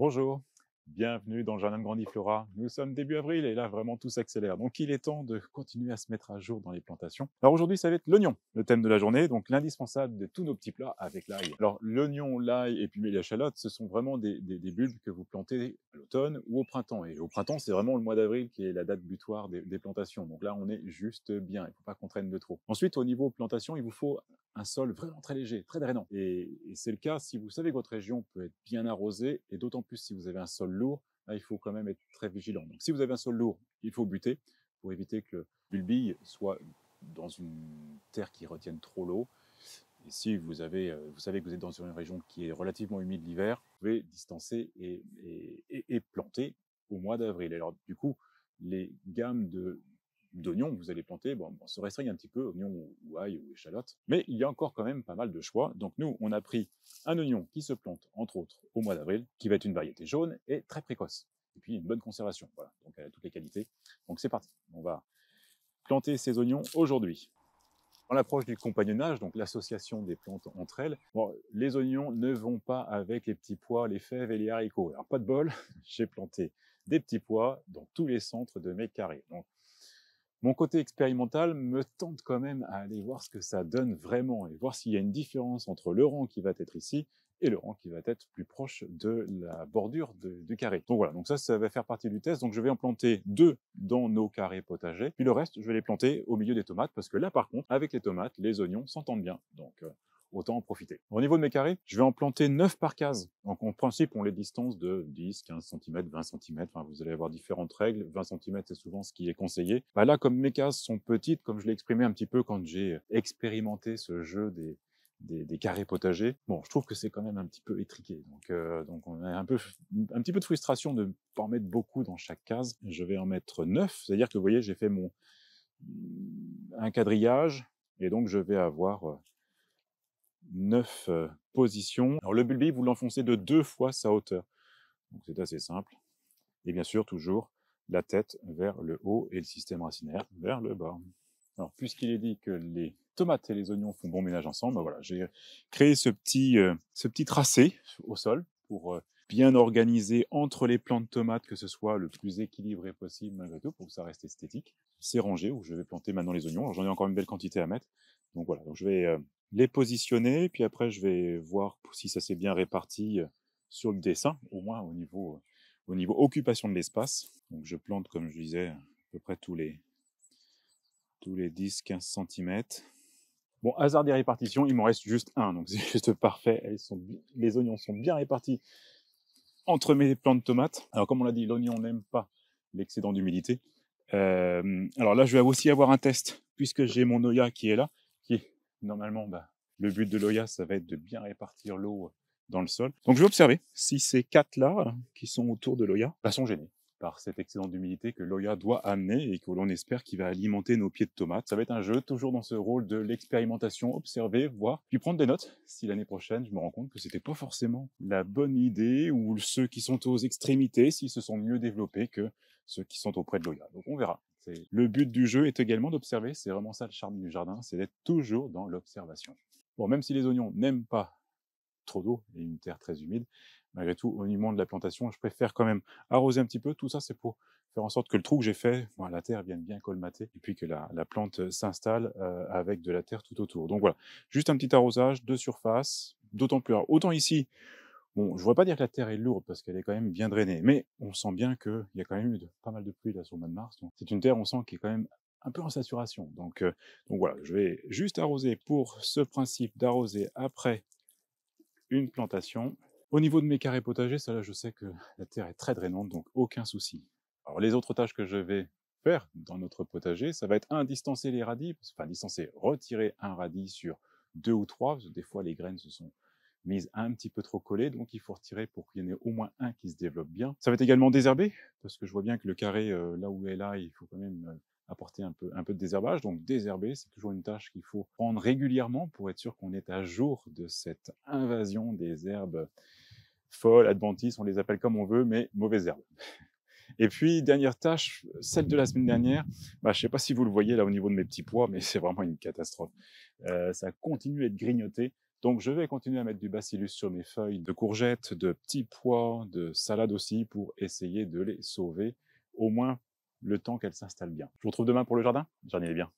Bonjour, bienvenue dans le Jardin de Grandiflora. Nous sommes début avril et là vraiment tout s'accélère. Donc il est temps de continuer à se mettre à jour dans les plantations. Alors aujourd'hui ça va être l'oignon, le thème de la journée, donc l'indispensable de tous nos petits plats avec l'ail. Alors l'oignon, l'ail et puis l'échalote, ce sont vraiment des bulbes que vous plantez à l'automne ou au printemps. Et au printemps c'est vraiment le mois d'avril qui est la date butoir des plantations. Donc là on est juste bien, il ne faut pas qu'on traîne de trop. Ensuite au niveau plantation, il vous faut un sol vraiment très léger, très drainant. Et c'est le cas si vous savez que votre région peut être bien arrosée, et d'autant plus si vous avez un sol lourd, là, il faut quand même être très vigilant. Donc si vous avez un sol lourd, il faut buter pour éviter que le bulbille soit dans une terre qui retienne trop l'eau. Et si vous savez que vous êtes dans une région qui est relativement humide l'hiver, vous pouvez distancer et planter au mois d'avril. Alors du coup, les gammes d'oignons que vous allez planter se restreignent un petit peu, oignons ou ail ou échalotes, mais il y a encore quand même pas mal de choix. Donc nous, on a pris un oignon qui se plante, entre autres, au mois d'avril, qui va être une variété jaune et très précoce. Et puis une bonne conservation, voilà, donc elle a toutes les qualités. Donc c'est parti, on va planter ces oignons aujourd'hui. Dans l'approche du compagnonnage, donc l'association des plantes entre elles, les oignons ne vont pas avec les petits pois, les fèves et les haricots. Alors pas de bol, j'ai planté des petits pois dans tous les centres de mes carrés. Donc, mon côté expérimental me tente quand même à aller voir ce que ça donne vraiment et voir s'il y a une différence entre le rang qui va être ici et le rang qui va être plus proche de la bordure du carré. Donc voilà, donc ça va faire partie du test. Donc je vais en planter 2 dans nos carrés potagers, puis le reste, je vais les planter au milieu des tomates, parce que là par contre, avec les tomates, les oignons s'entendent bien. Donc autant en profiter. Au niveau de mes carrés, je vais en planter 9 par case. Donc en principe, on les distance de 10, 15 cm, 20 cm. Enfin, vous allez avoir différentes règles. 20 cm, c'est souvent ce qui est conseillé. Là, comme mes cases sont petites, comme je l'ai exprimé un petit peu quand j'ai expérimenté ce jeu des carrés potagers, je trouve que c'est quand même un petit peu étriqué. Donc on a un petit peu de frustration de ne pas en mettre beaucoup dans chaque case. Je vais en mettre 9, c'est-à-dire que vous voyez, j'ai fait un quadrillage, et donc je vais avoir 9 positions. Alors le bulbe, vous l'enfoncez de 2 fois sa hauteur. Donc c'est assez simple. Et bien sûr, toujours la tête vers le haut et le système racinaire vers le bas. Alors, puisqu'il est dit que les tomates et les oignons font bon ménage ensemble, voilà, j'ai créé ce petit tracé au sol pour bien organiser entre les plants de tomates, que ce soit le plus équilibré possible malgré tout, pour que ça reste esthétique. C'est rangé où je vais planter maintenant les oignons. Alors, j'en ai encore une belle quantité à mettre. Donc voilà, donc je vais les positionner, puis après je vais voir si ça s'est bien réparti sur le dessin, au moins au niveau occupation de l'espace. Donc je plante, comme je disais, à peu près tous les 10-15 cm. Bon, hasard des répartitions, il m'en reste juste un, donc c'est juste parfait. Les oignons sont bien répartis entre mes plants de tomates. Alors comme on l'a dit, l'oignon n'aime pas l'excédent d'humidité. Alors là, je vais aussi avoir un test, puisque j'ai mon Oya qui est là, qui normalement, le but de l'Oya, ça va être de bien répartir l'eau dans le sol. Donc je vais observer si ces 4 là, qui sont autour de l'Oya, sont gênés par cet excédent d'humidité que l'Oya doit amener et que l'on espère qu'il va alimenter nos pieds de tomates. Ça va être un jeu, toujours dans ce rôle de l'expérimentation, observer, voir, puis prendre des notes. Si l'année prochaine, je me rends compte que c'était pas forcément la bonne idée, ou ceux qui sont aux extrémités, s'ils se sont mieux développés que ceux qui sont auprès de l'Oya. Donc on verra. Le but du jeu est également d'observer, c'est vraiment ça le charme du jardin, c'est d'être toujours dans l'observation. Bon, même si les oignons n'aiment pas trop d'eau et une terre très humide, malgré tout, au niveau de la plantation, je préfère quand même arroser un petit peu. Tout ça, c'est pour faire en sorte que le trou que j'ai fait, la terre vienne bien colmater, et puis que la plante s'installe avec de la terre tout autour. Donc voilà, juste un petit arrosage de surface, d'autant plus rare. Autant ici, je ne voudrais pas dire que la terre est lourde, parce qu'elle est quand même bien drainée, mais on sent bien qu'il y a quand même eu pas mal de pluie là sur le mois de mars. C'est une terre, on sent, qui est quand même un peu en saturation. Donc voilà, je vais juste arroser pour ce principe d'arroser après une plantation. Au niveau de mes carrés potagers, ça là, je sais que la terre est très drainante, donc aucun souci. Alors les autres tâches que je vais faire dans notre potager, ça va être distancer les radis, retirer un radis sur 2 ou 3, parce que des fois les graines se sont mise un petit peu trop collée, donc il faut retirer pour qu'il y en ait au moins un qui se développe bien. Ça va être également désherbé, parce que je vois bien que le carré, là où elle est là, il faut quand même apporter un peu de désherbage. Donc désherber, c'est toujours une tâche qu'il faut prendre régulièrement pour être sûr qu'on est à jour de cette invasion des herbes folles, adventices, on les appelle comme on veut, mais mauvaises herbes. Et puis, dernière tâche, celle de la semaine dernière, je ne sais pas si vous le voyez là au niveau de mes petits pois, mais c'est vraiment une catastrophe. Ça continue à être grignoté. Donc je vais continuer à mettre du bacillus sur mes feuilles de courgettes, de petits pois, de salade aussi, pour essayer de les sauver, au moins le temps qu'elles s'installent bien. Je vous retrouve demain pour le jardin. Jardinez bien.